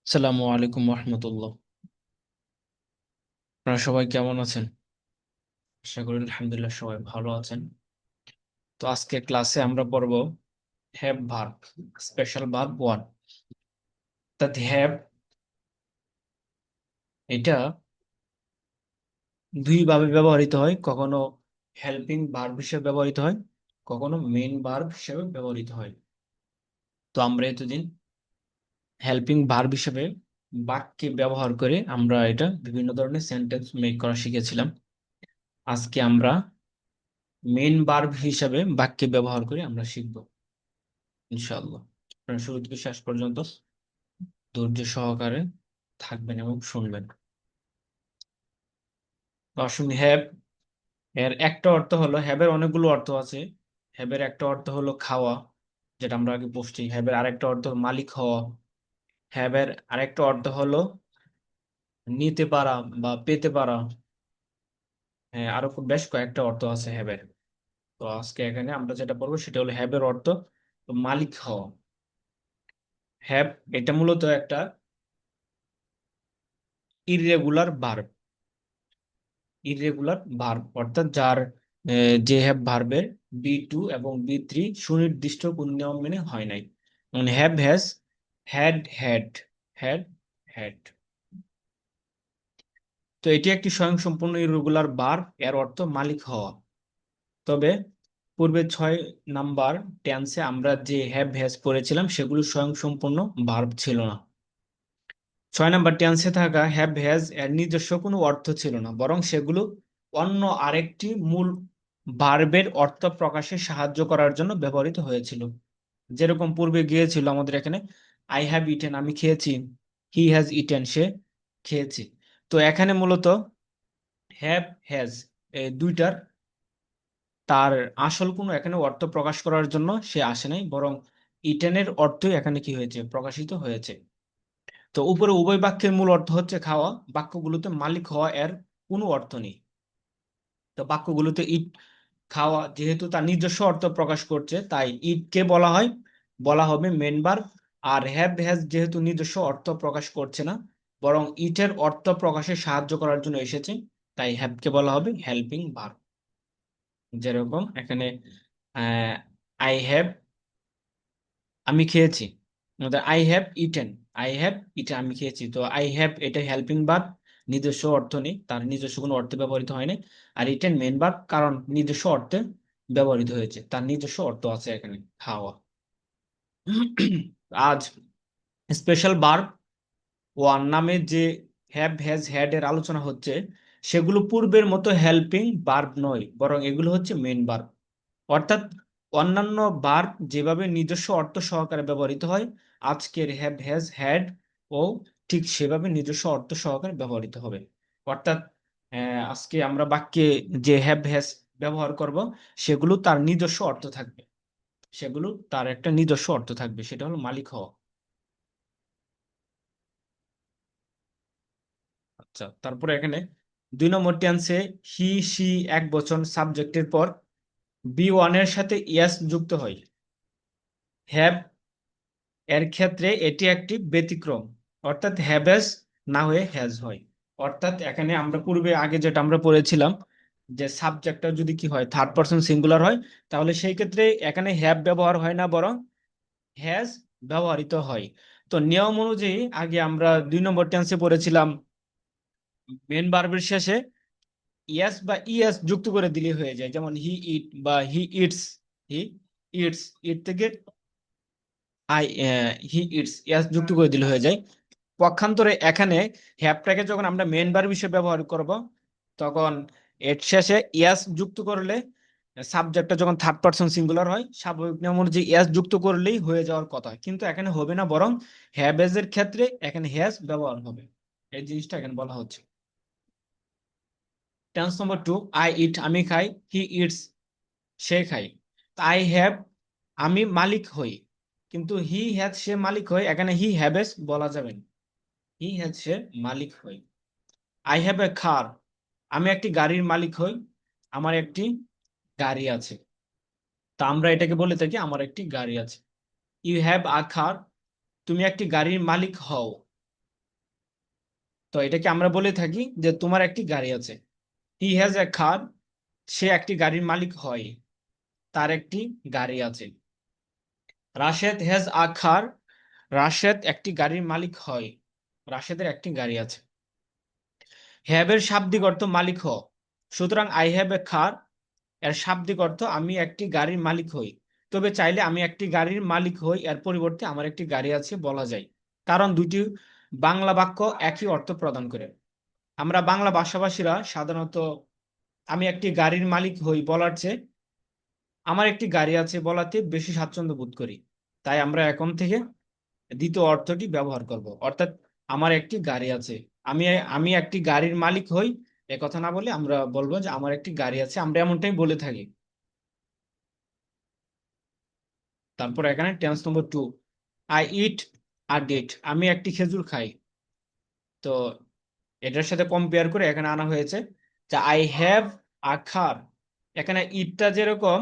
আসসালামু আলাইকুম রহমতুল্লাহ। আপনারা সবাই কেমন আছেন? আশা করি আলহামদুলিল্লাহ সবাই ভালো আছেন। তো আজকে ক্লাসে আমরা পড়ব have verb, special verb one. অর্থাৎ হ্যাভ এটা দুই ভাবে ব্যবহৃত হয়, কখনো হেল্পিং ভার্ব হিসেবে ব্যবহৃত হয়, কখনো মেইন ভার্ব হিসেবে ব্যবহৃত হয়। তো আমরা এতদিন হেল্পিং ভার্ব হিসেবে বাক্যে ব্যবহার করে আমরা এটা বিভিন্ন ধরনের সেন্টেন্স মেক করা শিখেছিলাম। আজকে আমরা মেইন ভার্ব হিসেবে বাক্যে ব্যবহার করে আমরা শিখব ইনশাআল্লাহ। আপনারা শুরু থেকে শেষ পর্যন্ত ধৈর্য সহকারে থাকবেন এবং শুনবেন। তো আসুন, হ্যাভ এর একটা অর্থ হলো, হ্যাভের অনেকগুলো অর্থ আছে। হ্যাভের একটা অর্থ হলো খাওয়া, যেটা আমরা আগে পড়ছি। হ্যাভের আরেকটা অর্থ হলো মালিক হওয়া। হ্যাভের আরেকটা অর্থ হলো নিতে পারা বা পেতে পারা। হ্যাঁ, আরো বেশ কয়েকটা অর্থ আছে হ্যাভের। তো আজকে এখানে আমরা যেটা পড়বো সেটা হলো হ্যাভের অর্থ মালিক হওয়া। হ্যাভ এটা মূলত একটা ইররেগুলার ভার্ব। ইররেগুলার ভার্ব অর্থাৎ যার যে হ্যাভ ভার্বের বি টু এবং বি থ্রি সুনির্দিষ্ট কোন নিয়ম মেনে হয় নাই। যেমন have has, had had, had had. তো এটি একটি স্বয়ংসম্পূর্ণ ইররেগুলার ভার্ব, এর অর্থ মালিক হওয়া। তবে পূর্বে 6 নাম্বার টেন্সে আমরা যে হ্যাভ হ্যাজ পড়েছিলাম সেগুলো স্বয়ংসম্পূর্ণ ভার্ব ছিল না। 6 নাম্বার টেন্সে থাকা হ্যাভ হ্যাজ এর নিজস্ব কোনো অর্থ ছিল না, বরং সেগুলো অন্য আরেকটি মূল ভার্বের অর্থ প্রকাশে সাহায্য করার জন্য ব্যবহৃত হয়েছিল। যেরকম পূর্বে গিয়েছিল আমাদের এখানে আই হ্যাভ ইটেন, আমি খেয়েছি। হি হ্যাজ ইটেন, সে খেয়েছে। তো এখানে মূলত হ্যাভ হ্যাজ এই দুইটার তার আসল কোনো এখানে অর্থ প্রকাশ করার জন্য সে আসে নাই, বরং ইটেনের অর্থই এখানে কি হয়েছে, প্রকাশিত হয়েছে। তো উপরে উভয় বাক্যের মূল অর্থ হচ্ছে খাওয়া। বাক্যগুলোতে মালিক হওয়া এর কোনো অর্থ নেই। তো বাক্যগুলোতে ইট খাওয়া যেহেতু তার নিজস্ব অর্থ প্রকাশ করছে, তাই ইট কে বলা হয়, বলা হবে মেন ভার্ব। আর হ্যাভ হ্যাজ যেহেতু নিজস্ব অর্থ প্রকাশ করছে না, বরং ইটের অর্থ প্রকাশে সাহায্য করার জন্য এসেছে, তাই হ্যাভ কে বলা হবে হেল্পিং ভার্ব। যেরকম এখানে আই হ্যাভ, আমি খেয়েছি। I have eaten, I have eaten, আমি খেয়েছি। তো আই হ্যাভ এটা হেল্পিং ভার্ব, নিজস্ব অর্থ নেই, তার নিজস্ব কোনো অর্থে ব্যবহৃত হয়নি। আর ইটেন মেন ভার্ব, কারণ নিজস্ব অর্থে ব্যবহৃত হয়েছে, তার নিজস্ব অর্থ আছে এখানে খাওয়া। আজ স্পেশাল ভার্ব ওয়ান নামে যে হ্যাভ হ্যাজ হ্যাড এর আলোচনা হচ্ছে, সেগুলো পূর্বের মতো হেল্পিং ভার্ব নয়, বরং এগুলো হচ্ছে মেন ভার্ব। অর্থাৎ অন্যান্য ভার্ব যেভাবে নিজস্ব অর্থ সহকারে ব্যবহৃত হয়, আজকের হ্যাভ হ্যাজ হ্যাড ও ঠিক সেভাবে নিজস্ব অর্থ সহকারে ব্যবহৃত হবে। অর্থাৎ আজকে আমরা বাক্যে যে হ্যাভ হ্যাজ ব্যবহার করব, সেগুলো তার নিজস্ব অর্থ থাকবে। সেগুলো তার একটা নিজস্ব অর্থ থাকবে, সেটা হলো মালিক হওয়া। আচ্ছা, তারপরে এখানে 2 নম্বর টেন্সে হি সি এক বচন সাবজেক্টের পর বি ওয়ানের সাথে ইয়াস যুক্ত হয়। হ্যাভ এর ক্ষেত্রে এটি একটি ব্যতিক্রম, অর্থাৎ হ্যাভেজ না হয়ে হ্যাজ হয়। অর্থাৎ এখানে আমরা পূর্বে আগে যেটা আমরা পড়েছিলাম, যে সাবজেক্টটা যদি কি হয়, থার্ড পারসন সিঙ্গুলার হয়, তাহলে সেই ক্ষেত্রে এখানে হ্যাভ ব্যবহার হয় না, বরং হ্যাজ ব্যবহৃত হয়। তো নিয়ম অনুযায়ী আগে আমরা 2 নম্বর টেন্সে পড়েছিলাম মেন ভার্বের শেষে ইয়াস বা ইএস যুক্ত করে দিলে হয়ে যায়। যেমন হি ইট বা হি ইটস, হি ইটস, ইট থেকে আই, হি ইটস ইয়াস যুক্ত করে দিলে হয়ে যায়। পক্ষান্তরে এখানে হ্যাভটাকে যখন আমরা মেন ভার্ব হিসেবে ব্যবহার করব, তখন এর শেষে ইয়াস যুক্ত করলে, সাবজেক্টটা যখন থার্ড পারসন সিঙ্গুলার হয়, স্বাভাবিক নিয়ম অনুযায়ী ইয়াস যুক্ত করলেই হয়ে যাওয়ার কথা, কিন্তু এখানে হবে না, বরং হ্যাভ এর ক্ষেত্রে এখানে হ্যাজ ব্যবহার হবে। এই জিনিসটা এখানে বলা হচ্ছে। টেন্স নম্বর 2, আই ইট, আমি খাই। হি ইটস, সে খায়। আই হ্যাভ, আমি মালিক হই। কিন্তু হি হ্যাজ, সে মালিক হয়, এখানে হি হ্যাভেস বলা যাবে না। হি হ্যাজ, সে মালিক হয়। আই হ্যাভ এ কার, আমি একটি গাড়ির মালিক হই। আমার একটি গাড়ি আছে। তা আমরা এটাকে বলে থাকি আমার একটি গাড়ি আছে। ইউ হ্যাভ আ কার, তুমি একটি গাড়ির মালিক হও। তো এটাকে আমরা বলে থাকি যে তোমার একটি গাড়ি আছে। হি হ্যাজ এ কার, সে একটি গাড়ির মালিক হয়, তার একটি গাড়ি আছে। Rashed has a car, Rashed একটি গাড়ির মালিক হয়, রাশেদের একটি গাড়ি আছে। হ্যাভ এর শাব্দিক অর্থ মালিক হও, সুতরাং আই হ্যাভ এ কার এর শাব্দিক অর্থ আমি একটি গাড়ির মালিক হই। তবে চাইলে আমি একটি গাড়ির মালিক হই এর পরিবর্তে আমার একটি গাড়ি আছে বলা যায়, কারণ দুটি বাংলা বাক্য একই অর্থ প্রদান করে। আমরা বাংলা ভাষাভাষীরা সাধারণত আমি একটি গাড়ির মালিক হই বলার চেয়ে আমার একটি গাড়ি আছে বলাতে বেশি স্বাচ্ছন্দ্য বোধ করি। তাই আমরা এখন থেকে দ্বিতীয় অর্থটি ব্যবহার করব, অর্থাৎ আমার একটি গাড়ি আছে। আমি আমি একটি গাড়ির মালিক হই এ কথা না বলে আমরা বলবো যে আমার একটি গাড়ি আছে, আমরা এমনটাই বলে থাকি। তারপর এখানে tense number 2, I eat a date, আমি একটি খেজুর খাই। তো এটার সাথে কম্পেয়ার করে এখানে আনা হয়েছে যে আই হ্যাভ আ কার। এখানে ইটটা যেরকম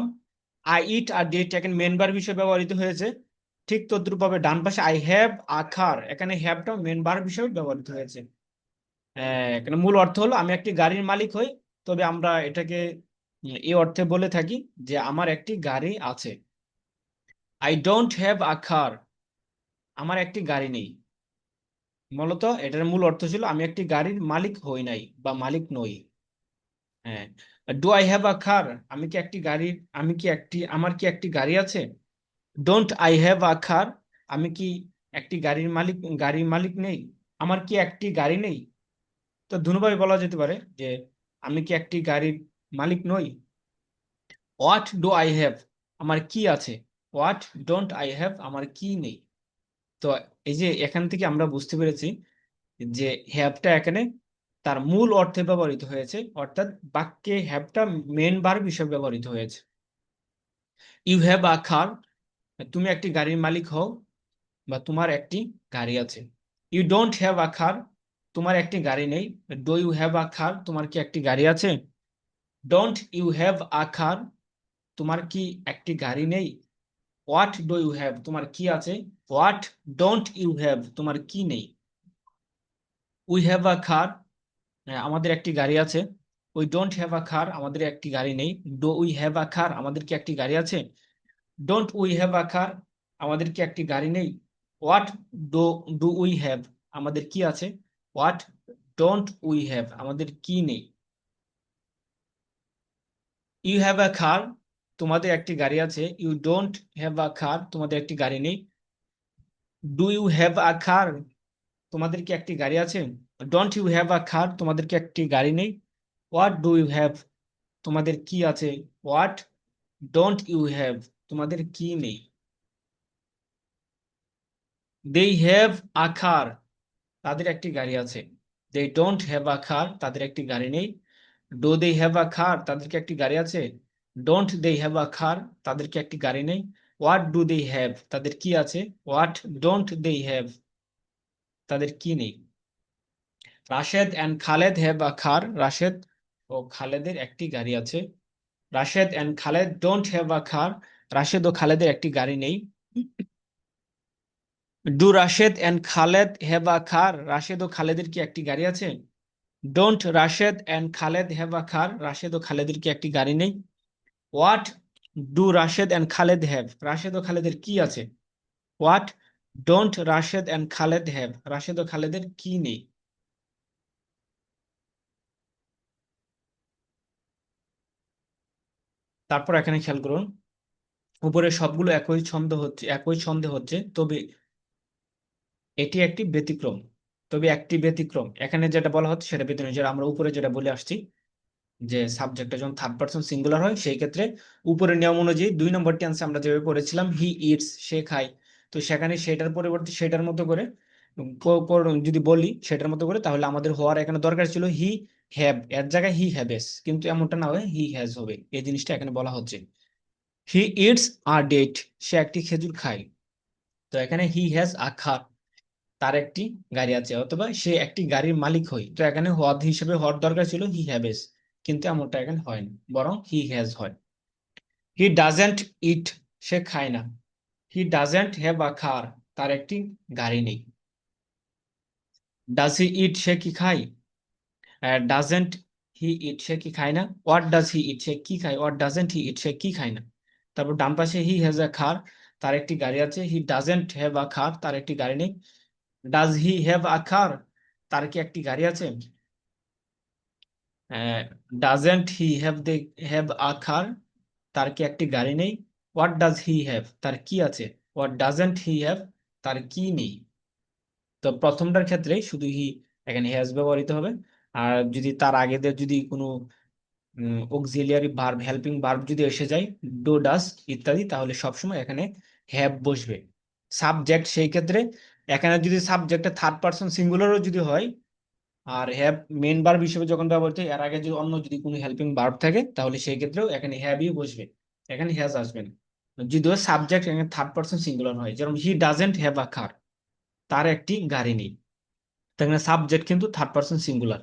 আই ইট আর ডেট এখানে মেন ভার্ব হিসেবে ব্যবহৃত হয়েছে, ঠিক তদ্রুপভাবে ডান পাশে আই হ্যাভ আ কার, এখানে হ্যাভটাও মেন ভার্ব হিসেবে ব্যবহৃত হয়েছে। এখানে মূল অর্থ হলো আমি একটি গাড়ির মালিক হই, তবে আমরা এটাকে এই অর্থে বলে থাকি যে আমার একটি গাড়ি আছে। আই ডোন্ট হ্যাভ আ কার, আমার একটি গাড়ি নেই। মূলত এটার মূল অর্থ ছিল আমি একটি গাড়ির মালিক হই নাই বা মালিক নই। হ্যাঁ। ডু আই হ্যাভ আ কার, আমি কি একটি গাড়ির, আমি কি একটি, আমার কি একটি গাড়ি আছে। ডোন্ট আই হ্যাভ আ কার, আমি কি একটি গাড়ির মালিক নেই, আমার কি একটি গাড়ি নেই। তো দুভাবে বলা যেতে পারে যে আমি কি একটি গাড়ির মালিক নই। হোয়াট ডু আই হ্যাভ, আমার কি আছে। হোয়াট ডোন্ট আই হ্যাভ, আমার কি নেই। তো এই যে এখান থেকে আমরা বুঝতে পেরেছি যে হ্যাভটা এখানে তার মূল অর্থে ব্যবহৃত হয়েছে, অর্থাৎ বাক্যে হ্যাভটা মেন ভার্ব হিসেবে ব্যবহৃত হয়েছে। ইউ হ্যাভ আ কার, তুমি একটি গাড়ির মালিক হও বা তোমার একটি গাড়ি আছে। You don't have a car, তোমার একটি গাড়ি নেই। Do you have a car, তোমার কি একটি গাড়ি আছে। Don't you have a car, তোমার কি একটি গাড়ি নেই। হোয়াট ডু ইউ হ্যাভ, তোমার কি আছে। হোয়াট ডোন্ট ইউ হ্যাভ, তোমার কি নেই। উই হ্যাভ আ কার, আমাদের একটি গাড়ি আছে। উই ডোন্ট হ্যাভ আ কার, আমাদের একটি গাড়ি নেই। ডু উই হ্যাভ আ কার, আমাদের কি একটি গাড়ি আছে। ডোন্ট উই হ্যাভ আ কার, আমাদের কি একটি গাড়ি নেই। What do do we have, আমাদের কি আছে। হোয়াট ডোন্ট উই হ্যাভ, আমাদের কি নেই। ইউ হ্যাভ আ কার, তোমাদের একটি গাড়ি আছে। ইউ ডোন্ট হ্যাভ আ কার, তোমাদের একটি গাড়ি নেই। ডু ইউ হ্যাভ আ কার, তোমাদের কি একটি গাড়ি আছে। ডোন্ট ইউ হ্যাভ আ কার, তোমাদের কি একটি গাড়ি নেই। হোয়াট ডু ইউ হ্যাভ, তোমাদের কি আছে। হোয়াট ডোন্ট ইউ হ্যাভ, তোমাদের কি নেই। দে হ্যাভ আ কার, তাদের একটি গাড়ি আছে। দে ডোন্ট হ্যাভ আ কার, তাদের একটি গাড়ি নেই। ডো দে হ্যাভ আ কার, তাদের কি একটি গাড়ি আছে। ডোন্ট দে হ্যাভ আ কার, তাদের কি একটি গাড়ি নেই। হোয়াট ডু দে হ্যাভ, তাদের কি আছে। হোয়াট ডোন্ট দে হ্যাভ, তাদের কি নেই। Rashed and Khaled have a car, Rashed ও খালেদের একটি গাড়ি আছে। Rashed and Khaled don't have a car, Rashed ও খালেদের একটি গাড়ি নেই। Do Rashed and Khaled have a car, Rashed ও খালেদের কি একটি গাড়ি আছে। Don't Rashed and Khaled have a car, Rashed ও খালেদের কি একটি গাড়ি নেই। What do Rashed and Khaled have, Rashed ও খালেদের কি আছে। What don't Rashed and Khaled have, Rashed ও খালেদের কি নেই। তারপর এখানে খেয়াল করুন, উপরে সবগুলো একই ছন্দে হচ্ছে, তবে এটি একটি ব্যতিক্রম। তবে একটি ব্যতিক্রম, এখানে যেটা বলা হচ্ছে সেটা ব্যতিক্রম, যেটা আমরা উপরে যেটা বলে আসছি যে সাবজেক্টটা যখন থার্ড পারসন সিঙ্গুলার হয় সেই ক্ষেত্রে উপরের নিয়ম অনুযায়ী 2 নম্বর টেন্সে আমরা যেভাবে পড়েছিলাম হি ইটস, সে খায়, তো সেখানে সেটার পরিবর্তে সেটার মতো করে যদি বলি সেটার মতো করে, তাহলে আমাদের হওয়ার এখানে দরকার ছিল হি হ্যাভ, এর জায়গায় হি হ্যাভেস, কিন্তু এমনটা না হয়ে হি হ্যাজ হবে, এই জিনিসটা এখানে বলা হচ্ছে। হি ইটস আ ডেট, সে একটি খেজুর খায়। তো এখানে হি হ্যাজ আ কার, তার একটি গাড়ি আছে, অথবা সে একটি গাড়ির মালিক হয়। তো এখানে হওয়ার হিসেবে হওয়ার দরকার ছিল হি হ্যাভেস, কিন্তু এমনটা এখানে হয়নি, বরং হি হ্যাজ হয়। হি ডাজেন্ট ইট, সে খায় না। He doesn't have a car, তার একটি গাড়ি নেই। ডাজ হি ইট, সে কি খায়? ডাজেন্ট হি ইট, সে কি খায় না? হোয়াট ডাজ হি ইট, সে কি খায়? হোয়াট ডাজেন্ট হি ইট, সে কি খায় না? তারপর ডান পাশে হি হ্যাজ এ কার, তার একটি গাড়ি আছে। He doesn't have a car, তার একটি গাড়ি নেই। Does he have a car, তার কি একটি গাড়ি আছে? Doesn't he have a car, তার কি একটি গাড়ি নেই? হোয়াট ডাজ হি হ্যাভ, তার কি আছে? হোয়াট ডাজেন্ট হি হ্যাভ, তার কি নেই? তো প্রথমটার ক্ষেত্রে শুধু হি, এখানে হ্যাজ ব্যবহৃত হবে। আর যদি তার আগে দিয়ে যদি কোনো অক্সিলিয়ারি ভার্ব, হেল্পিং ভার্ব যদি এসে যায়, ডু ডাস ইত্যাদি, তাহলে সবসময় এখানে হ্যাভ বসবে। সাবজেক্ট সেই ক্ষেত্রে এখানে যদি সাবজেক্টে থার্ড পারসন সিঙ্গুলারও যদি হয়, আর হ্যাভ মেন ভার্ব হিসেবে যখন ব্যবহৃত হয়, এর আগে যদি অন্য যদি কোনো হেল্পিং ভার্ব থাকে, তাহলে সেই ক্ষেত্রেও এখানে হ্যাভই বসবে, এখানে হ্যাজ আসবে না। যদিও সাবজেক্ট এখানে থার্ড পারসন সিঙ্গুলার হয়, যেমন he doesn't have a car, তার একটি গাড়ি নেই। তো এখানে সাবজেক্ট কিন্তু থার্ড পারসন সিঙ্গুলার,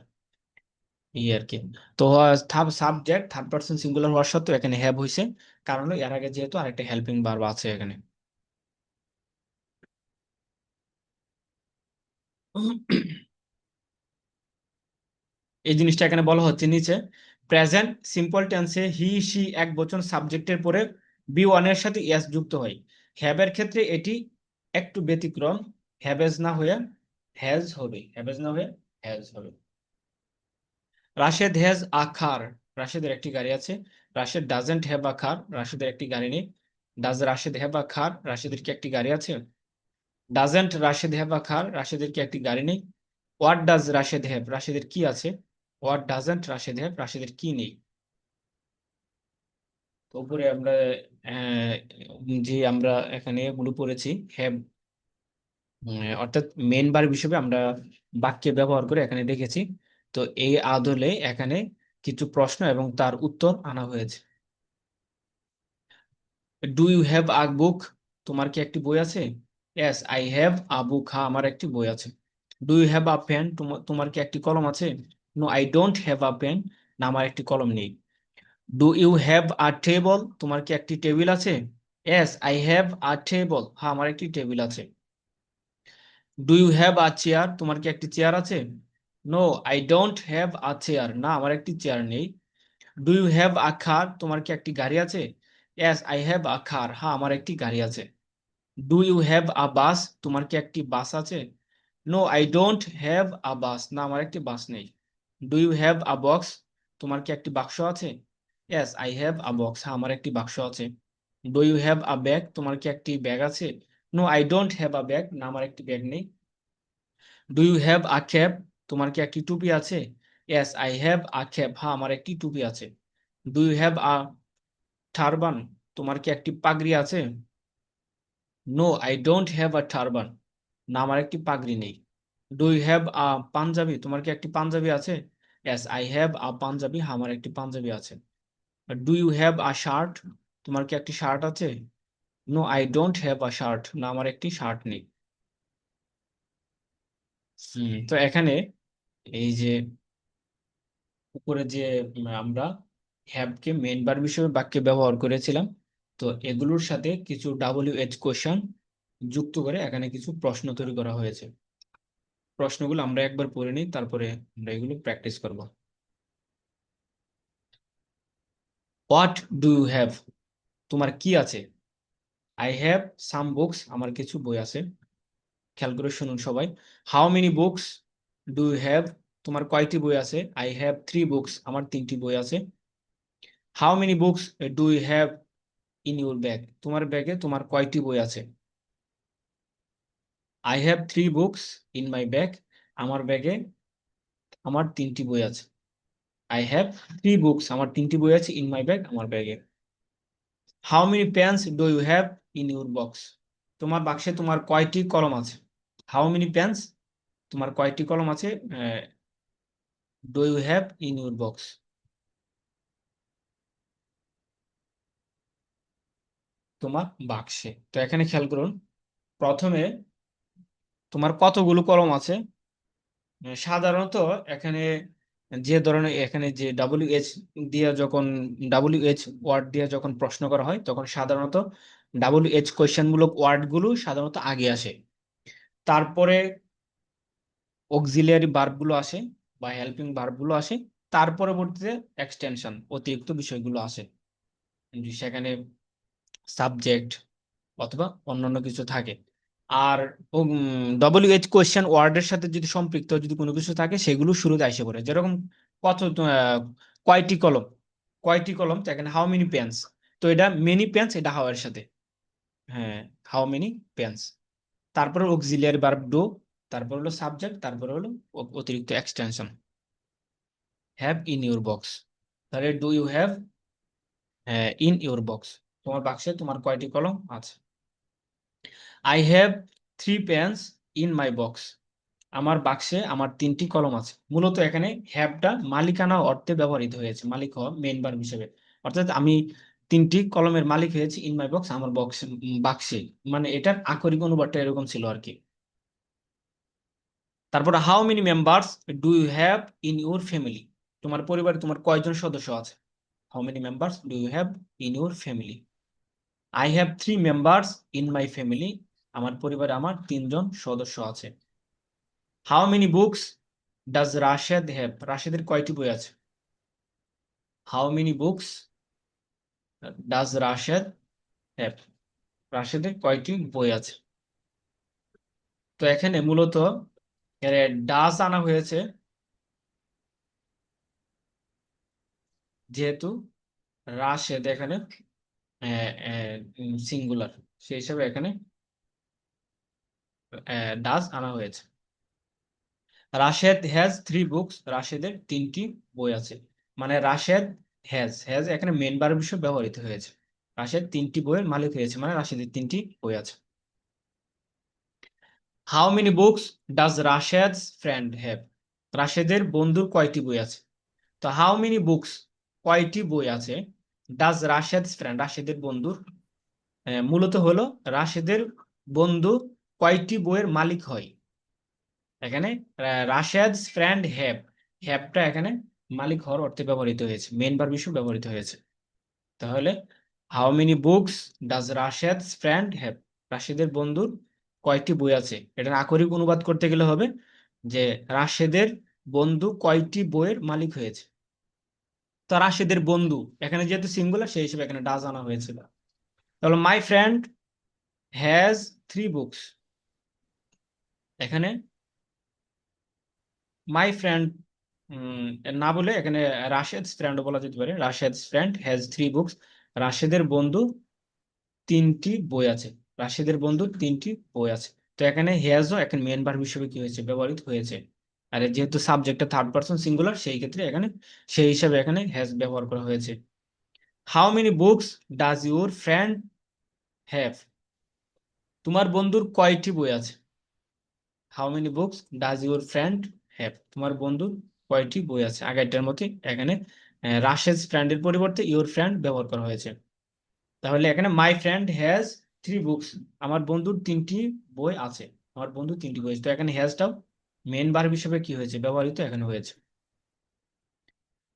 এই আর কি। তো সাবজেক্ট থার্ড পারসন সিঙ্গুলার হওয়ার সত্ত্বেও এখানে হ্যাভ হয়েছে, কারণ হলো এর আগে যেহেতু আরেকটা হেল্পিং ভার্ব আছে এখানে। এই জিনিসটা এখানে বলা হচ্ছে নিচে, প্রেজেন্ট সিম্পল টেন্সে হি সি এক বচন সাবজেক্টের পরে বি ওয়ান এর সাথে এস যুক্ত হয়। হ্যাভের ক্ষেত্রে এটি একটু ব্যতিক্রম, হ্যাভেজ না হয়ে হ্যাজ হবে, হ্যাভেজ না হয়ে হ্যাজ হবে। রাশেদ হ্যাজ আ কার, রাশেদের একটি গাড়ি আছে। রাশেদ ডাজেন্ট হ্যাভ আ কার, রাশেদের একটি গাড়ি নেই। ডাজ রাশেদ হ্যাভ আ কার, রাশেদের কি একটি গাড়ি আছে? ডাজেন্ট রাশেদ হ্যাভ আ কার, রাশেদের কি একটি গাড়ি নেই। হোয়াট ডাজ রাশেদ হ্যাভ, রাশেদের কি আছে? হোয়াট ডাজেন্ট রাশেদ হ্যাভ, রাশেদের কি নেই। তো উপরে আমরা আহ, যে আমরা এখানে এগুলো পড়েছি হ্যাভ, অর্থাৎ মেন ভার্ব হিসেবে আমরা বাক্যে ব্যবহার করে এখানে দেখেছি। তো এই আদলে এখানে কিছু প্রশ্ন এবং তার উত্তর আনা হয়েছে। Do you have a book, তোমার কি একটি বই আছে? Yes I have a book, হ্যাঁ আমার একটি বই আছে। Do you have a pen, তোমার কি একটি কলম আছে? No I don't have a pen, না আমার একটি কলম নেই। Do you have a table, তোমার কি একটি টেবিল আছে? Yes I have a table, হ্যাঁ আমার একটি টেবিল আছে। Do you have a chair, তোমার কি একটি চেয়ার আছে? No I don't have a chair, না আমার একটি চেয়ার নেই। Do you have a car, তোমার কি একটি গাড়ি আছে? Yes I have a car, হ্যাঁ আমার একটি গাড়ি আছে। Do you have a bus, তোমার কি একটি বাস আছে? No I don't have a bus, না আমার একটি বাস নেই। Do you have a box, তোমার কি একটি বাক্স আছে? Yes I have a box, হ্যাঁ আমার একটি বাক্স আছে। Do you have a bag, তোমার কি একটি ব্যাগ আছে? No I don't have a bag, না আমার একটি ব্যাগ নেই। Do you have a cap, তোমার কি একটি টুপি আছে? Yes I have a cap, হ্যাঁ আমার একটি টুপি আছে। Do you have a turban, তোমার কি একটি পাগড়ি আছে? No I don't have a turban, না আমার একটি পাগড়ি নেই। Do you have a panjabi, তোমার কি একটি পাঞ্জাবি আছে? Yes I have a panjabi, হ্যাঁ আমার একটি পাঞ্জাবি আছে। Do you have a shirt, তোমার কি একটি শার্ট আছে? No I don't have a shirt, না আমার একটি শার্ট নেই। তো এখানে এই যে উপরে যে আমরা হ্যাভ কে মেইন ভার্ব হিসেবে বাক্যে ব্যবহার করেছিলাম, তো এগুলোর সাথে কিছু WH কোশ্চেন যুক্ত করে এখানে কিছু প্রশ্ন তৈরি করা হয়েছে। প্রশ্নগুলো আমরা একবার পড়ে নিই, তারপরে আমরা এগুলো প্র্যাকটিস করব। হোয়াট ডু ইউ হ্যাভ, তোমার কি আছে? আই হ্যাভ সাম বুকস, আমার কিছু বই আছে। খেয়াল করে শুনুন সবাই। How many books do you have, তোমার কয়টি বই আছে? আই হ্যাভ থ্রি বুকস, আমার তিনটি বই আছে। How many books do you have in your bag, তোমার ব্যাগে তোমার কয়টি বই আছে? I have three books in my bag, আমার ব্যাগে আমার তিনটি বই আছে। আই হ্যাভ থ্রি বুকস, আমার তিনটি বই আছে, ইন মাই ব্যাগ আমার ব্যাগে। How many pens do you have in your box, তোমার বাক্সে তোমার কয়টি কলম আছে? হাউ মেনি পেন্স, তোমার কয়টি কলম আছে do you have in your box, তোমার বাক্সে। তো এখানে খেয়াল করুন, প্রথমে তোমার কতগুলো কলম আছে। সাধারণত এখানে যে ধরনের এখানে যে দিয়ে যখন WH ওয়ার্ড দিয়ে যখন প্রশ্ন করা হয়, তখন সাধারণত WH কোয়েশ্চেন মূলক ওয়ার্ড গুলো সাধারণত আগে আসে। তারপরে অক্সিলিয়ারি ভার্বগুলো আসে বা হেল্পিং ভার্বগুলো আসে, তার পরবর্তীতে এক্সটেনশন অতিরিক্ত বিষয়গুলো আসে, সেখানে সাবজেক্ট অথবা অন্যান্য কিছু থাকে। আর WH কোয়েশ্চেন ওয়ার্ডের সাথে যদি সম্পৃক্ত যদি কোনো কিছু থাকে সেগুলো শুরুতে এসে পড়ে, যেরকম কত কয়টি কলম, কয়টি কলম, তো এখানে হাউ মেনি পেন্স, তো এটা মেনি পেন্স, এটা হাউ এর সাথে, হ্যাঁ, হাউ মেনি পেন্স। তারপরে অক্সিলিয়ারি ভার্ব ডু, তারপর হলো সাবজেক্ট, তারপর হলো অতিরিক্ত extension. Have in your box, তাহলে do you have in your box, তোমার বাক্সে তোমার কয়টি কলম আছে। I have 3 pens in my box, আমার বাক্সে আমার 3টি কলম আছে। মূলত এখানে হ্যাভটা মালিকানা অর্থে ব্যবহৃত হয়েছে, মালিক হওয়া মেইন ভার্ব হিসেবে, অর্থাৎ আমি 3টি কলমের মালিক হয়েছি ইন মাই বক্স, আমার বক্স বাক্সে, মানে এটার আক্ষরিক অনুবাদটা এরকম ছিল আর কি। তারপরে how many members do you have in your family, তোমার পরিবারে তোমার কয়জন সদস্য আছে। How many members do you have in your family. I have 3 members in my family, আমার পরিবারে আমার 3জন সদস্য আছে। How many books does Rashed have, রাশেদের কয়টি বই আছে। How many books does Rashed have, রাশেদের কয়টি বই আছে। তো এখানে মূলত ডাজ আনা হয়েছে যেহেতু রাশেদ এখানে সিঙ্গুলার, সেই হিসাবে এখানে ডাজ আনা হয়েছে। রাশেদ হ্যাজ 3 বুকস, রাশেদের 3টি বই আছে, মানে রাশেদ হ্যাজ, হ্যাজ এখানে মেন ভার্ব হিসেবে ব্যবহৃত হয়েছে। রাশেদ 3টি বইয়ের মালিক হয়েছে, মানে রাশেদের 3টি বই আছে। How many books does Rashed's friend have, রাশেদের বন্ধুর কয়টি বই আছে। তো হাউ মেনি বুকস, কয়টি বই আছে, ডাজ রাশেদস ফ্রেন্ড, রাশেদের বন্ধুর, মূলত হলো রাশেদের বন্ধু কয়টি বইয়ের মালিক হয়। এখানে রাশেদস ফ্রেন্ড হ্যাভ, হ্যাভটা এখানে মালিক হওয়ার অর্থে ব্যবহৃত হয়েছে, মেন ভার্ব হিসেবে ব্যবহৃত হয়েছে। তাহলে how many books does Rashed's friend have, রাশেদের বন্ধুর কয়টি বই আছে, এটা আক্ষরিক অনুবাদ করতে গেলে হবে যে রাশেদের বন্ধু কয়টি বইয়ের মালিক হয়েছে। তো রাশেদের বন্ধু এখানে যেহেতু সিঙ্গুলার সেই হিসেবে এখানে ডাজ আনা হয়েছিল। তাহলে মাই ফ্রেন্ড হ্যাজ 3 বুকস, এখানে মাই ফ্রেন্ড না বলে এখানে রাশেদস ফ্রেন্ড বলা যেতে পারে, রাশেদস ফ্রেন্ড হ্যাজ 3 বুকস, রাশেদের বন্ধু 3টি বই আছে, রাশেদের বন্ধুর 3টি বই আছে। তো এখানে হ্যাজও এখানে মেন ভার্ব হিসেবে কি হয়েছে, ব্যবহৃত হয়েছে। আর যেহেতু সাবজেক্টটা থার্ড পারসন সিঙ্গুলার সেই ক্ষেত্রে এখানে সেই হিসাবে এখানে হ্যাজ ব্যবহার করা হয়েছে। How many books does your friend have, তোমার বন্ধুর কয়টি বই আছে। How many books does your friend have, তোমার বন্ধুর কয়টি বই আছে, আগেরটার মতে এখানে রাশেদ ফ্রেন্ডের পরিবর্তে ইউর ফ্রেন্ড ব্যবহার করা হয়েছে। তাহলে এখানে মাই ফ্রেন্ড হ্যাজ 3 বুকস, আমার বন্ধুর 3টি বই আছে, আমার বন্ধুর 3টি বই আছে। তো এখানে হ্যাজটাও মেন ভার্ব হিসেবে কি হয়েছে, ব্যবহৃত এখানে হয়েছে।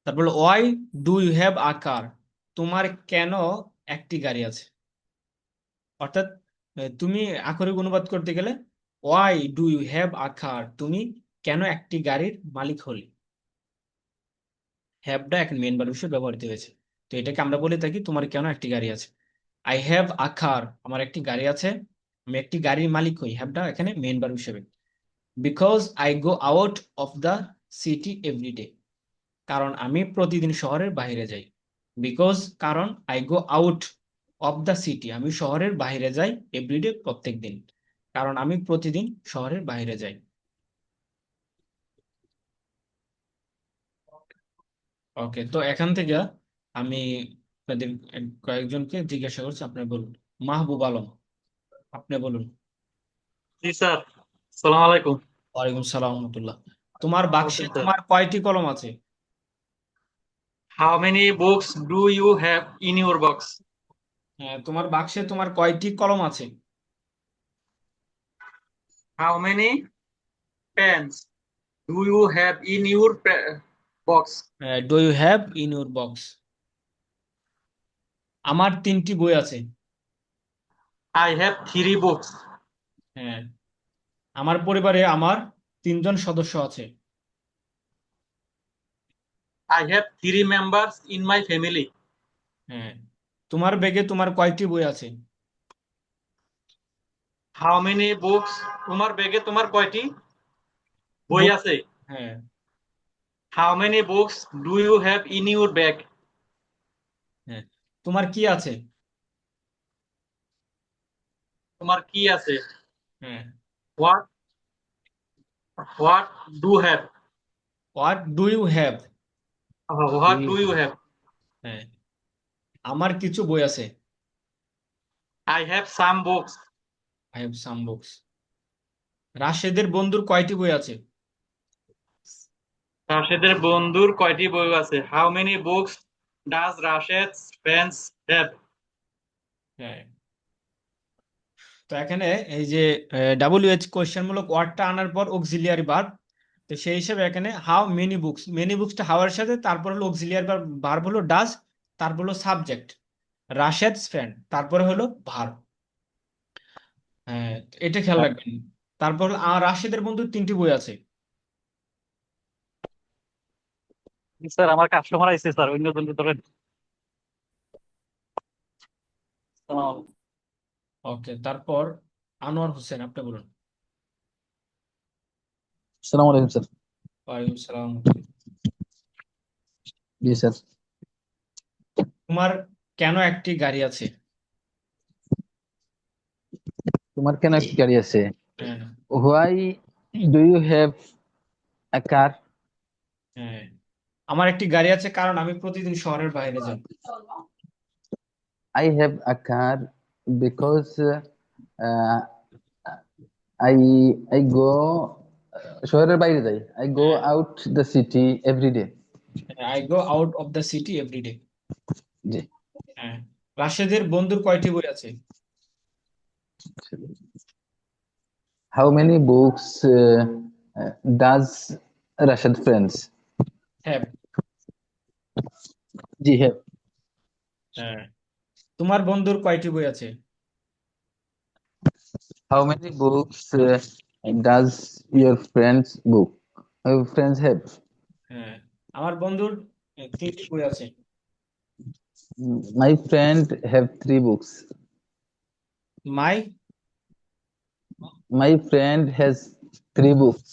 তারপর why do you have a car, তোমার কেন একটি গাড়ি আছে। অর্থাৎ তুমি আক্ষরিক অনুবাদ করতে গেলে why do you have a car, তুমি কেন একটি গাড়ির মালিক হলে, হ্যাভটা এখন মেন ভার্ব হিসেবে ব্যবহৃত হয়েছে। তো এটাকে আমরা বলে থাকি তোমার কেন একটি গাড়ি আছে। আই হ্যাভ আ কার, আমার একটি গাড়ি আছে, আমি একটি গাড়ির মালিক হই, হ্যাভটা এখানে মেন ভার্ব হিসেবে। Because I go out of the city every day, কারণ আমি প্রতিদিন শহরের বাইরে যাই। বিকজ কারণ, I go out of the city, আমি শহরের বাইরে যাই, এভরিডে প্রত্যেক দিন, কারণ আমি প্রতিদিন শহরের বাইরে যাই। ওকে, তো এখান থেকে আমি আপনাদের কয়েকজনকে জিজ্ঞাসা করছি, আপনি বলুন। মাহবুব আলম, আপনি বলুন। জি স্যার, সালাম আলাইকুম। ওয়ালাইকুম সালাম রহমতুল্লাহ। তোমার বাক্সে বলছি স্যার, তোমার কয়টি কলম আছে। How many books do you have in your box? হ্যাঁ, তোমার বাক্সে তোমার কয়টি কলম আছে। How many pens do you have in your box? Do you have in your box, আমার 3টি বই আছে। I have 3 books. হ্যাঁ, আমার পরিবারে আমার তিনজন সদস্য আছে। I have three members in my family. হ্যাঁ, তোমার ব্যাগে তোমার কয়টি বই আছে? How many books? তোমার ব্যাগে তোমার কয়টি বই বই। আছে? হ্যাঁ। How many books do you have in your bag? হ্যাঁ, তোমার কি আছে? তোমার কি আছে? হ্যাঁ। What what do have? What do you have? What do you have? হ্যাঁ, আমার কিছু বই আছে। I have some books. I have some books. রাশেদের বন্ধুর কয়টি বই আছে? রাশেদের বন্ধুর কয়টি বই আছে? How many books does Rashid's friends have? হ্যাঁ, তো এখানে এই যে WH কোয়েশ্চেন মূলক ওয়ার্ডটা আনার পর অক্সিলিয়ারি ভার্ব, তো সেই হিসেবে এখানে হাউ মেনি বুকস, মেনি বুকসটা হাওয়ার সাথে তারপর হলো অক্সিলিয়ারি ভার্ব হলো ডাজ, তারপর হলো সাবজেক্ট রাশেদস ফ্রেন্ড, তারপরে হলো ভার্ব। হ্যাঁ, এটা খেয়াল রাখবেন। তারপর রাশেদের বন্ধুর তিনটি বই আছে। স্যার আমার কাস্টমার আইছে স্যার, অন্য জন ধরেন। ওকে, তারপর আনোয়ার হোসেন, আপনি বলুন। अस्सलाम वालेकुम सर। ওয়ালাইকুম সালাম। जी सर। তোমার কেন একটি গাড়ি আছে? তোমার কেন একটি গাড়ি আছে? হ্যাঁ। Why do you have a car? হ্যাঁ, আমার একটি গাড়ি আছে কারণ আমি প্রতিদিন শহরের বাইরে যাই। I have a car because uh, I I go শহরের বাইরে যাই। I go হ্যাঁ, out the city every day. I go out of the city every day. জি। হ্যাঁ, রাশেদের বন্ধুর কয়টি বই আছে? How many books does Rashid friends? হ্যাঁ। जी have. হ্যাঁ, তোমার বন্ধুর কয়টি বই আছে? How many books does your friends have? হ্যাঁ, আমার বন্ধুর তিনটি বই আছে। My friend have three books. My. My friend has three books.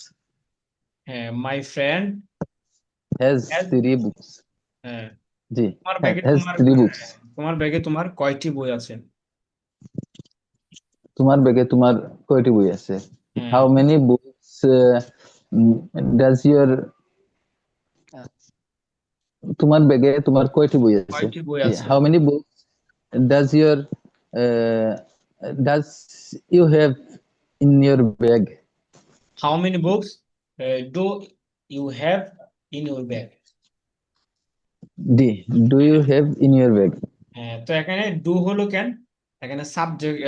হ্যাঁ, my friend Has has. three books. হ্যাঁ, জি, তোমার ব্যাগে has তোমার three books. তোমার ব্যাগে তোমার কয়টি বই আছে? তোমার ব্যাগে তোমার কয়টি বই আছে? হ্যাঁ। How many books mm, does your তোমার ব্যাগে তোমার কয়টি বই আছে? কয়টি বই জি, আছে? how many books does your uh, does you have in your bag? How many books do you have in your bag? D, do you have in your bag? হ্যাঁ, তো এখানে ডু হলো কেন, এখানে সাবজেক্ট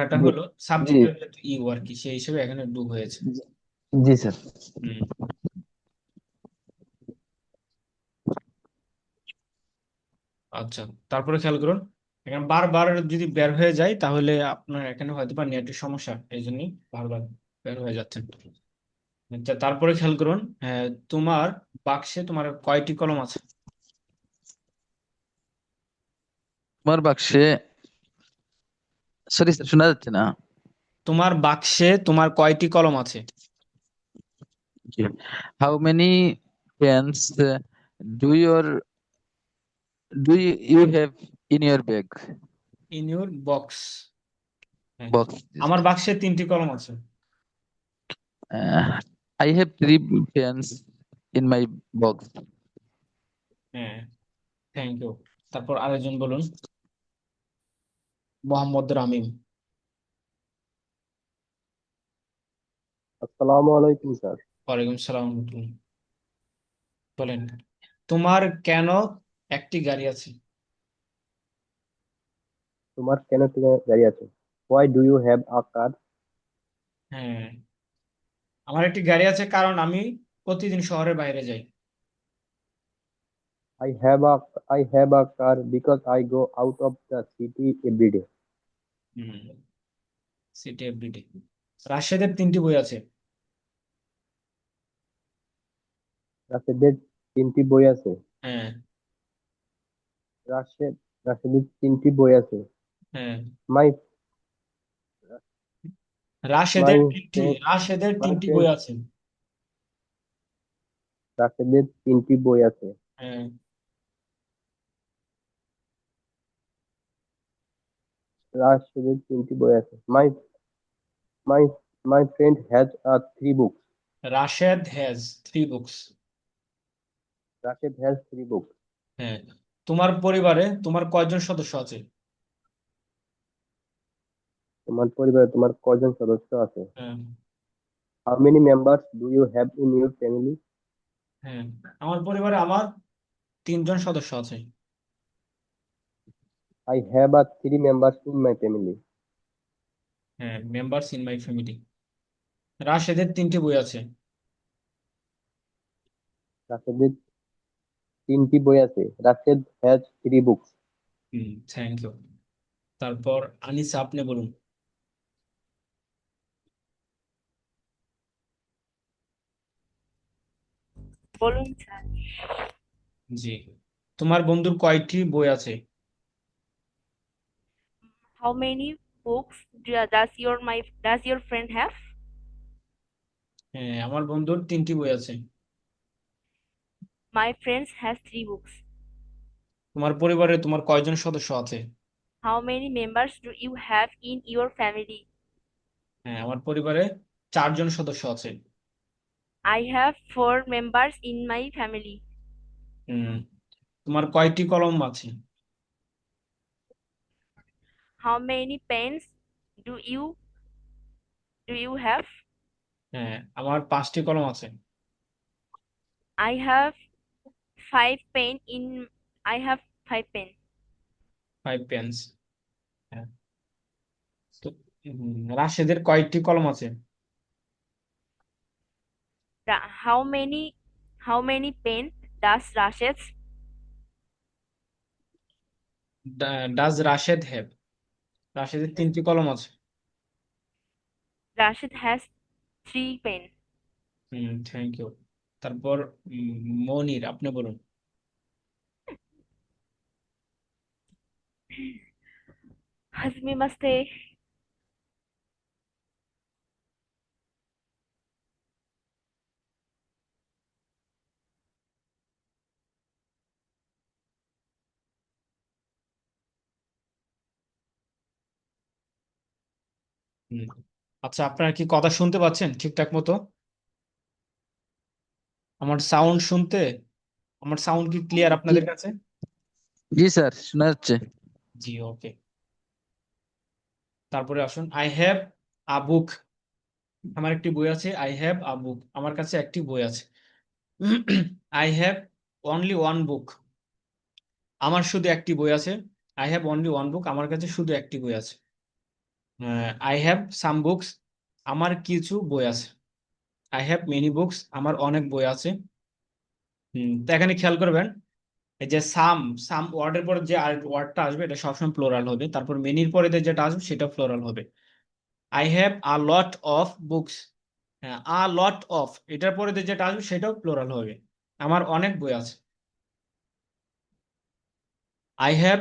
এটা জি, হলো জি, সাবজেক্ট ইউ আর কি, সেই হিসেবে এখানে ডু হয়েছে। জি স্যার। হুম। আচ্ছা, তারপরে খেয়াল করুন, এখানে বারবার যদি বের হয়ে যায় তাহলে আপনার এখানে হয়তো বা নেটের সমস্যা, এই জন্যই বারবার বের হয়ে যাচ্ছেন। আচ্ছা, তারপরে খেয়াল করুন, তোমার বাক্সে তোমার কয়টি কলম আছে? তোমার বাক্সে সরি স্যার শোনা যাচ্ছে না। তোমার বাক্সে তোমার কয়টি কলম আছে? জি। How many pens do you have in your bag? In your box. Box. আমার বাক্সে তিনটি কলম আছে। I have three pens in my box. হ্যাঁ, থ্যাংক ইউ। তারপর আরেকজন বলুন, মোহাম্মদ রামিম। আসসালামু আলাইকুম স্যার। ওয়ালাইকুম সালাম। বলেন, তোমার কেন একটি গাড়ি আছে? তোমার কেন একটি গাড়ি আছে? Why do you have a car? হ্যাঁ, আমার একটি গাড়ি আছে কারণ আমি প্রতিদিন শহরের বাইরে যাই। I have a I have a car because I go out of the city everyday. City everyday. রাশেদের তিনটি বই আছে। রাশেদের 3টি বই আছে। হ্যাঁ রাশেদের 3টি বই আছে। হ্যাঁ মাই রাশেদের মাই তিনটি ফ্রেন্ড রাশেদের মাই তিনটি বই ফ্রেন্ড আছে। রাশেদের 3টি বই আছে। হ্যাঁ রাশেদের 3টি বই আছে। My my friend has 3 books. Rashed has 3 books. Rashed has 3 books. হ্যাঁ, তোমার পরিবারে তোমার কয়জন সদস্য আছে? তোমার পরিবারে তোমার কয়জন সদস্য আছে? হ্যাঁ How many members do you have in your family? হ্যাঁ, আমার পরিবারে আমার 3জন সদস্য আছে। I have 3 members in my family. হ্যাঁ, মেম্বার্স ইন মাই ফ্যামিলি। রাশেদের 3টি বই আছে। রাশেদের 3টি বই আছে। Rashed has 3 books. Thank you. তারপর আনিসা, আপনি বলুন। বলুন স্যার। জি, তোমার বন্ধুর কয়টি বই আছে? How many books does your friend have? হ্যাঁ, আমার বন্ধুর 3টি বই আছে। My friend has 3 books. তোমার পরিবারে তোমার কয়জন সদস্য আছে? How many members do you have in your family? হ্যাঁ, আমার পরিবারে 4জন সদস্য আছে। I have 4 members in my family. হুম, তোমার কয়টি কলম আছে? How many pens do you have? হ্যাঁ, আমার 5টি কলম আছে। I have 5 pen. 5 পেন্স। হ্যাঁ, তো রাশেদের কয়টি কলম আছে? How many pen does Rashid? Does Rashed have? রাশেদের 3টি কলম আছে। Rashid has 3 pen. Thank you. তারপর মনির, আপনি বলুন। Hazmi Maste. হুম, আচ্ছা, আপনারা কি কথা শুনতে পাচ্ছেন ঠিকঠাক মতো? আমার সাউন্ড শুনতে আমার সাউন্ড কি ক্লিয়ার জি আপনাদের কাছে? জি স্যার, শোনা যাচ্ছে। জি, ওকে। তারপরে আসুন, আই হ্যাভ আ বুক। আমার একটি বই আছে। আই হ্যাভ আ বুক, আমার কাছে একটি বই আছে। আই হ্যাভ অনলি ওয়ান বুক, আমার শুধু একটি বই আছে। আই হ্যাভ অনলি ওয়ান বুক, আমার কাছে শুধু একটি বই আছে। আই হ্যাভ সাম বুকস, আমার কিছু বই আছে। আই হ্যাভ মেনি বুকস, আমার অনেক বই আছে। তো এখানে খেয়াল করবেন, এই যে সাম সাম ওয়ার্ডের পরে যে ওয়ার্ডটা আসবে এটা সবসময় প্লোরাল হবে, তারপর মেনির পরে যেটা আসবে সেটা প্লোরাল হবে। I have a lot of books, হ্যাঁ, আ লট অফ এটার পরে যেটা আসবে সেটাও প্লোরাল হবে। আমার অনেক বই আছে। I have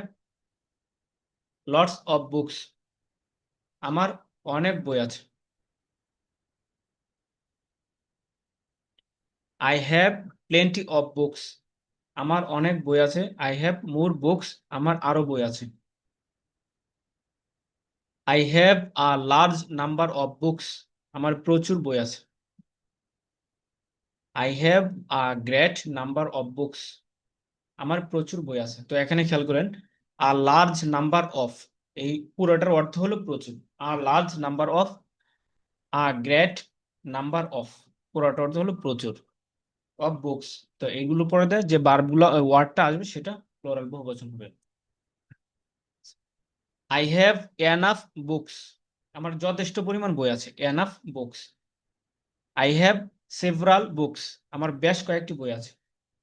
lots of books, আমার অনেক বই আছে। I have plenty of books, আমার অনেক বই আছে। আই হ্যাভ মোর বুকস, আমার আরো বই আছে। I have a large number of books, আমার প্রচুর বই আছে। I have a great number of books, আমার প্রচুর বই আছে। তো এখানে খেয়াল করেন, আ লার্জ নাম্বার অফ, এই পুরোটার অর্থ হলো প্রচুর। A large number of, a great number of, পুরোটার অর্থ হলো প্রচুর, অফ বুকস। তো এইগুলো পরে দেয় যে বারগুলো ওয়ার্ডটা আসবে সেটা প্লুরাল বহুবচন হবে। আই হ্যাভ এনাফ বুকস, আমার যথেষ্ট পরিমাণ বই আছে। Enough books. I have several books, আমার বেশ কয়েকটি বই আছে।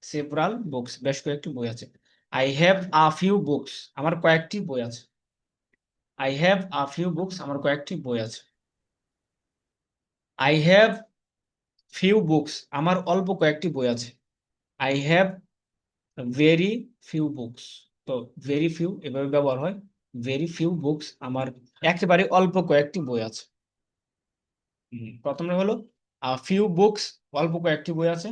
সেভারাল বুকস, বেশ কয়েকটি বই আছে। I have a few books, আমার কয়েকটি বই আছে। I have a few books, আমার কয়েকটি বই আছে। আই হ্যাভ ফিউ বুকস, আমার অল্প কয়েকটি বই আছে। I have very few books. তো ভেরি ফিউ এভাবে ব্যবহার হয়, ভেরি ফিউ বুকস, আমার একেবারে অল্প কয়েকটি বই আছে। প্রথমে হলো ফিউ বুকস, অল্প কয়েকটি বই আছে।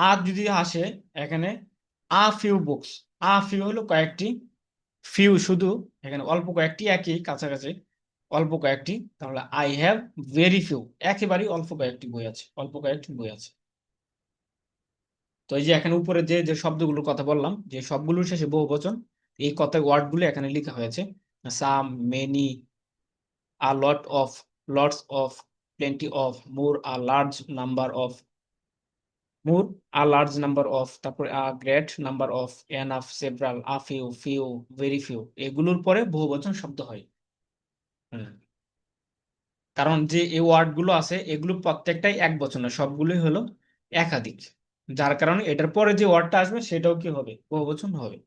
আর যদি আসে এখানে a few books, a few হলো কয়েকটি, ফিউ শুধু, এখানে অল্প কয়েকটি, একই কাছাকাছি, অল্প কয়েকটি, তাহলে আই হ্যাভ ভেরি ফিউ, একেবারেই অল্প কয়েকটি বই আছে, অল্প কয়েকটি বই আছে। তো এই যে এখানে উপরে যে যে শব্দগুলোর কথা বললাম, যে সবগুলোর শেষে বহুবচন, এই কথা ওয়ার্ডগুলো এখানে লেখা হয়েছে। Some, many, a lot of, lots of, plenty of, more, a large number of, more, a large number of, তারপরে a great number of, enough, several, a few, few, very few, এগুলোর পরে বহুবচন শব্দ হয়। হুম। কারণ যে এই ওয়ার্ড গুলো আছে এগুলো প্রত্যেকটাই এক বচন না, সবগুলোই হলো একাধিক, যার কারণে এটার পরে যে ওয়ার্ডটা আসবে সেটাও কি হবে, বহুবচন হবে।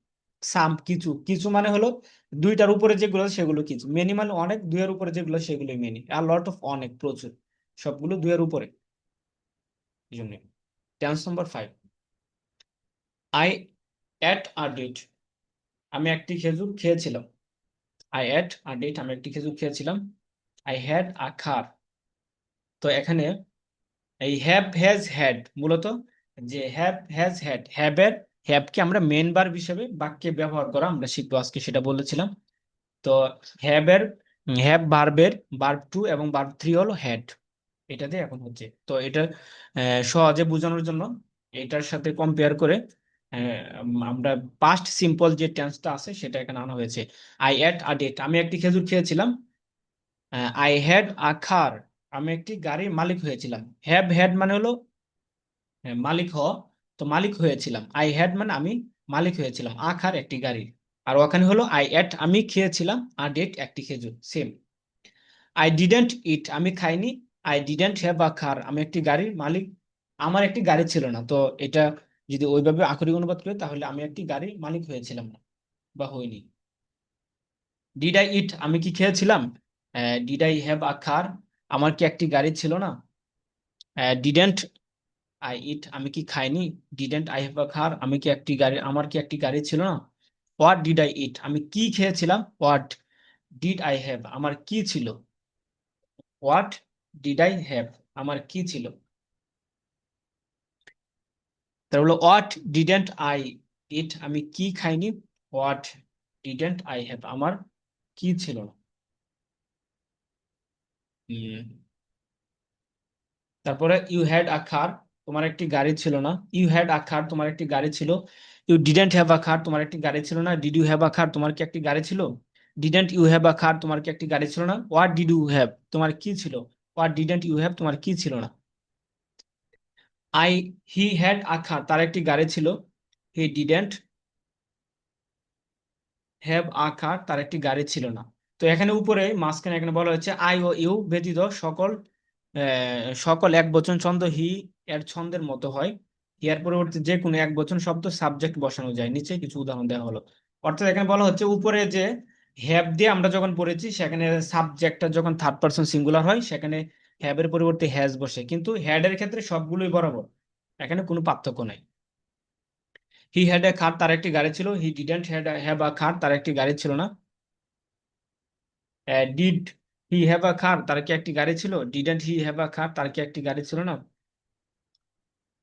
সাম, কিছু, কিছু মানে হলো দুইটার উপরে যেগুলো আছে সেগুলো কিছু, মেনি মানে অনেক, দুইয়ের উপরে যেগুলো সেগুলোই মেনি, আর লট অফ অনেক, প্রচুর, সবগুলো দুইয়ের উপরে, এই জন্য। Tense number 5, I ate a date, আমি একটি খেজুর খেয়েছিলাম। আই এট আ ডেট, আমি একটি খেজুর খেয়েছিলাম। আই হ্যাড আ খার, তো এখানে এই হ্যাভ হ্যাজ হ্যাড, মূলত যে হ্যাভ হ্যাজ হ্যাড, হ্যাভের, হ্যাভকে আমরা মেন ভার্ব হিসেবে বাক্যে ব্যবহার করা আমরা শিখবো আজকে, সেটা বলেছিলাম। তো হ্যাভের, হ্যাভ ভার্বের ভার্ব টু এবং ভার্ব থ্রি হলো হ্যাড, এটাতে এখন হচ্ছে। তো এটা সহজে বোঝানোর জন্য এটার সাথে কম্পেয়ার করে আমরা পাস্ট সিম্পল যে টেন্সটা আছে সেটা এখানে আনা হয়েছে। আই এট আ ডেট, আমি একটি খেজুর খেয়েছিলাম। আই হ্যাড আ কার, আমি একটি গাড়ির মালিক হয়েছিলাম। হ্যাভ হ্যাড মানে হলো মালিক হওয়া, তো মালিক হয়েছিলাম। আই হ্যাড মানে আমি মালিক হয়েছিলাম, আখার একটি গাড়ির। আর ওখানে হলো আই এট, আমি খেয়েছিলাম, আর ডেট একটি খেজুর, সেম। আই ডিডেন্ট ইট, আমি খাইনি। আই ডিডেন্ট হ্যাভ আ কার, আমি একটি গাড়ির মালিক, আমার একটি গাড়ি ছিল না। তো এটা যদি ওইভাবে আক্ষরিক অনুবাদ করি তাহলে আমি একটি গাড়ির মালিক হয়েছিলাম না বা হইনি। ডিড আই ইট, আমি কি খেয়েছিলাম। ডিড আই হ্যাভ আ কার, আমার কি একটি গাড়ি ছিল না। ডিডেন্ট আই ইট, আমি কি খাইনি। ডিডেন্ট আই হ্যাভ আ কার, আমি কি একটি গাড়ি, আমার কি একটি গাড়ি ছিল না। হোয়াট ডিড আই ইট, আমি কি খেয়েছিলাম। হোয়াট ডিড আই হ্যাভ, আমার কি ছিল। হোয়াট ডিড আই হ্যাভ, আমার কি ছিল। তার হলো হোয়াট ডিডেন্ট আই ইট, আমি কি খাইনি। হোয়াট ডিডেন্ট আই হ্যাভ, আমার কি ছিল না। তারপরে ইউ হ্যাড আ কার, তোমার একটি গাড়ি ছিল না। ইউ হ্যাড আ কার, তোমার একটি গাড়ি ছিল। You didn't have a car, তোমার একটি গাড়ি ছিল না। Did you have a car, তোমার কি একটি গাড়ি ছিল। Didn't you have a car, তোমার কি একটি গাড়ি ছিল না। হোয়াট ডিড ইউ হ্যাভ, তোমার কি ছিল। হোয়াট ডিডেন্ট ইউ হ্যাভ, তোমার কি ছিল না। I he had a car, তার একটি গাড়ি ছিল। He didn't have a car, তার একটি গাড়ি ছিল না। তো এখানে উপরে মাঝখানে এখানে বলা হচ্ছে আই ও ইউ ব্যতীত সকল সকল এক বচন ছন্দ হি এর ছন্দের মতো হয়। হি এর পরবর্তী যে কোনো এক বচন শব্দ সাবজেক্ট বসানো যায়, নিচে কিছু উদাহরণ দেওয়া হলো। অর্থাৎ এখানে বলা হচ্ছে উপরে যে হ্যাভ দিয়ে আমরা যখন পড়েছি সেখানে সাবজেক্টটা যখন থার্ড পারসন সিঙ্গুলার হয় সেখানে হ্যাভ এর পরিবর্তে হ্যাজ বসে, কিন্তু হ্যাড এর ক্ষেত্রে সবগুলোই বরাবর, এখানে কোনো পার্থক্য নাই। হি হ্যাড এ কার, তার একটি গাড়ি ছিল। He didn't have a car, তার একটি গাড়ি ছিল না। Did he have a car, তার কি একটি গাড়ি ছিল। Didn't he have a car, তার কি একটি গাড়ি ছিল না।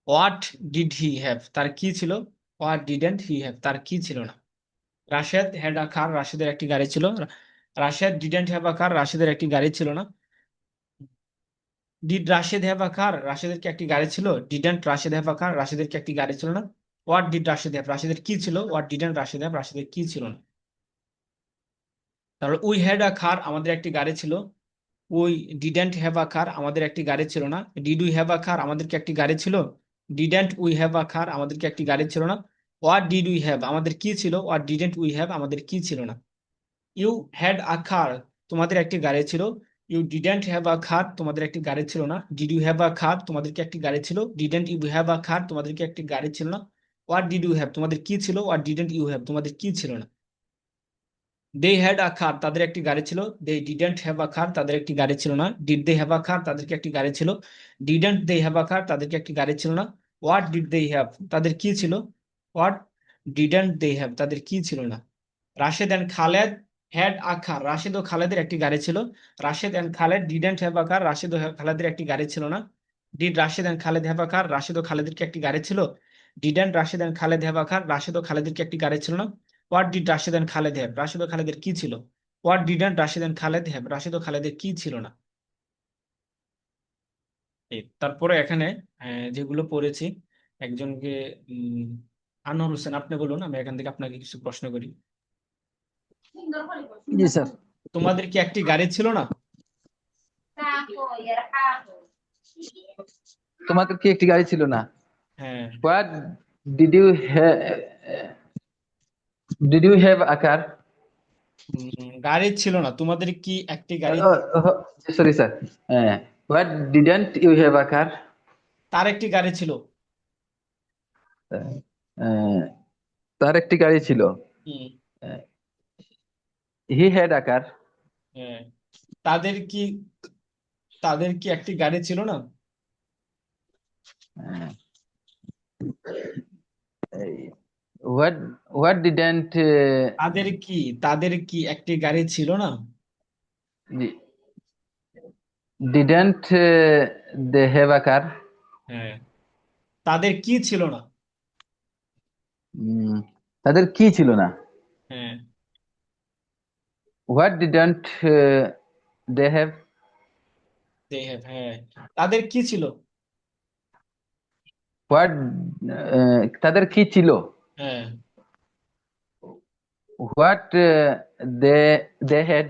হোয়াট ডিড হি হ্যাভ, তার কি ছিল। হোয়াট ডিডেন্ট হি হ্যাভ, তার কি ছিল না। রাশেদ হ্যাড আ কার, রাশেদের একটি গাড়ি ছিল। রাশেদ ডিডেন্ট হ্যাভ আ কার, রাশেদের একটি গাড়ি ছিল না। ডিড রাশেদ হ্যাভ আ কার, রাশেদের কি একটি গাড়ি ছিল। ডিডেন্ট রাশেদ হ্যাভ আ কার, রাশেদের কি একটি গাড়ি ছিল না। হোয়াট ডিড রাশেদ হ্যাভ, রাশেদের কি ছিল। হোয়াট ডিডেন্ট রাশেদ হ্যাভ, রাশেদের কি ছিল না। তাহলে উই হ্যাড আ কার, আমাদের একটি গাড়ি ছিল। উই ডিডেন্ট হ্যাভ আ কার, আমাদের একটি গাড়ি ছিল না। ডিড উই হ্যাভ আ কার, আমাদের কি একটি গাড়ি ছিল। ডিডেন্ট উই হ্যাভ আ কার, আমাদের কি একটি গাড়ি ছিল না। হোয়াট ডিড উই হ্যাভ, আমাদের কি ছিল। হোয়াট ডিডেন্ট উই হ্যাভ, আমাদের কি ছিল না। ইউ হ্যাড আ কার, তোমাদের একটি গাড়ি ছিল। ইউ ডিডেন্ট হ্যাভ আ কার, তোমাদের একটি গাড়ি ছিল না। ডিড ইউ হ্যাভ আ কার, তোমাদের কি একটি গাড়ি ছিল। ডিডেন্ট ইউ হ্যাভ আ কার, তোমাদের কি একটি গাড়ি ছিল না। হোয়াট ডিড ইউ হ্যাভ, তোমাদের কি ছিল। হোয়াট ডিডেন্ট ইউ হ্যাভ, তোমাদের কি ছিল না। দে হ্যাড আ কার, তাদের একটি গাড়ি ছিল। দে ডিডেন্ট হ্যাভ আ কার, তাদের একটি গাড়ি ছিল না। ডিড দে হ্যাভ আ কার, তাদেরকে একটি গাড়ি ছিল। ডিডেন্ট দে হ্যাভ আ কার, তাদেরকে একটি গাড়ি ছিল না। হোয়াট ডিড দে হ্যাভ, তাদের কি ছিল? হোয়াট ডিডন্ট দে হ্যাভ, তাদের কি ছিল না? Rashed and Khaled had a car, Rashed ও খালেদের একটি গাড়ি ছিল। Rashed and Khaled didn't have a car, Rashed ও খালেদের একটি গাড়ি ছিল না। Did Rashed and Khaled have a car, Rashed ও খালেদের কি একটি গাড়ি ছিল? Didn't Rashed and Khaled have a car, Rashed ও খালেদের কি একটি গাড়ি ছিল না? What did Rashed and Khaled have, Rashed ও খালেদের কি ছিল? What didn't Rashed and Khaled have, Rashed ও খালেদের কি ছিল না? তারপরে এখানে যেগুলো পড়েছি, একজনকে উম, আনোয়ার হোসেন আপনি বলুন, আমি এখান থেকে আপনাকে কিছু প্রশ্ন করি। জি স্যার। তোমাদের কি একটি গাড়ি ছিল না? তোমাদের কি একটি গাড়ি ছিল না? হ্যাঁ। What did you did you have a car? গাড়ি ছিল না, তোমাদের কি একটি গাড়ি? Sorry sir, what didn't you have a car? তার একটি গাড়ি ছিল। তার একটি গাড়ি ছিল। Hmm, he had a car. হ্যাঁ। তাদের কি তাদের কি একটি গাড়ি ছিল না? হোয়াট হোয়াট ডিডন্ট তাদের কি একটি গাড়ি ছিল না? Didn't they have a car? হ্যাঁ। তাদের কি ছিল না? তাদের কি ছিল না? হ্যাঁ। What didn't they have? They have, হ্যাঁ। তাদের কি ছিল? হোয়াট তাদের কি ছিল? হ্যাঁ। What they they had?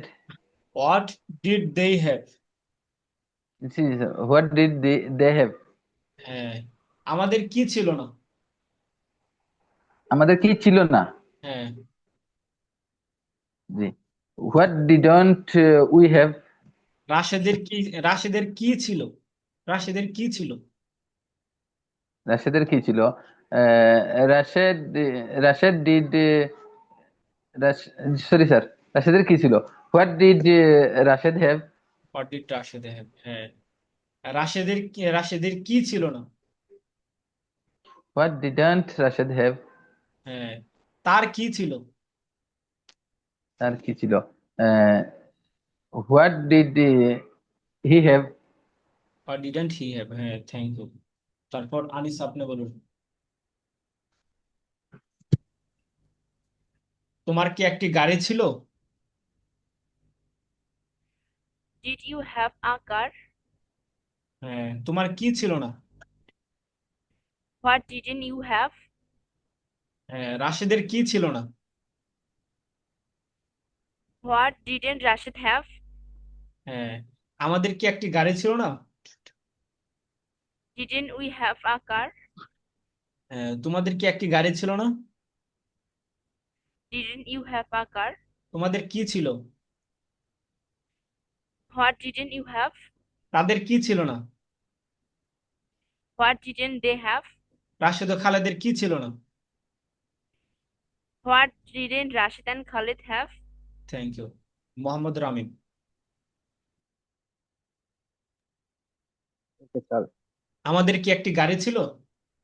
What did they have. What did they have? হ্যাঁ। আমাদের কি ছিল না? আমাদের কি ছিল না? হ্যাঁ। জি। What didn't we have? রাশেদের কি রাশেদের কি ছিল? রাশেদের কি ছিল? রাশেদের কি ছিল? Rashed Rashed did sorry sir, রাশেদের কি ছিল? What did Rashed have? What did Rashed have, হ্যাঁ। রাশেদের কি ছিল না? What didn't Rashed have? হ্যাঁ। তার কি ছিল? তার কি ছিল? What did he have? What didn't he have, হ্যাঁ, থ্যাংক ইউ। তারপর আনিস আপনি বলুন। তোমার কি একটি গাড়ি ছিল? Did you have a car? হ্যাঁ। তোমার কি ছিল না? What didn't you have? হ্যাঁ। রাশেদের কি ছিল না? What didn't Rashid have? হ্যাঁ। আমাদের কি একটি গাড়ি ছিল না? Didn't we have a car? হ্যাঁ। তোমাদের কি একটি গাড়ি ছিল না? Didn't you have a car? তোমাদের কি ছিল? What didn't you have? তাদের কি ছিল না? What didn't they have? Rashed ও খালেদের কি ছিল না? What didn't Rashid and Khalid have? Thank you. Mohammad Ramim. Okay, sir. আমাদের কি একটি গাড়ি ছিল?